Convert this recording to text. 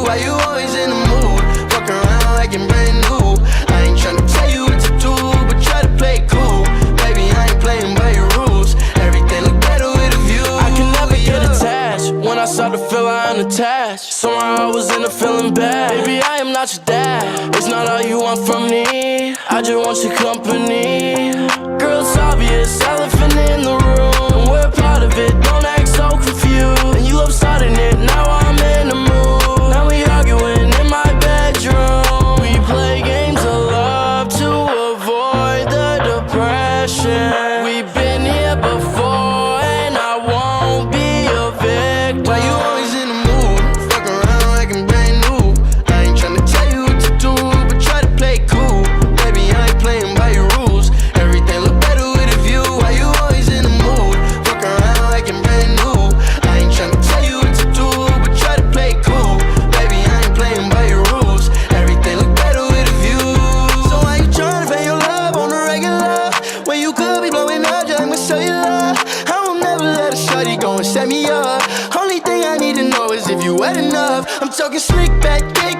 Why you always in the mood? Fuck around like you're brand new. I ain't tryna tell you what to do, but try to play it cool. Baby, I ain't playing by your rules. Everything look better with a view. I can never get attached. When I start to feel I am attached, somehow I was in a feeling bad. Baby, I am not your dad. It's not all you want from me. I just want your company. Girl, it's obvious, elephant in the room. We're part of it, don't act so confused. And you love starting it, now I'm in the mood. Now we arguing in my bedroom. We play games of love to avoid the depression. We've been here before and I won't be a victim. Why you always in the mood? Fuck around like I'm brand new. I ain't tryna tell you what to do, but try to play it cool. Baby, I ain't playing by your rules. Everything look better with a view. Why you always in the mood? Fuck around like I'm brand new. I ain't tryna tell you what to do, but try to play it cool. Baby, I ain't playing by your rules. Everything look better with a view. So why you tryna pay your love on the regular when you could be blowing up just like my cellular? I will never let a shorty go and set me up. Only thing I need to know is if you wet enough. I'm talking slick back, kick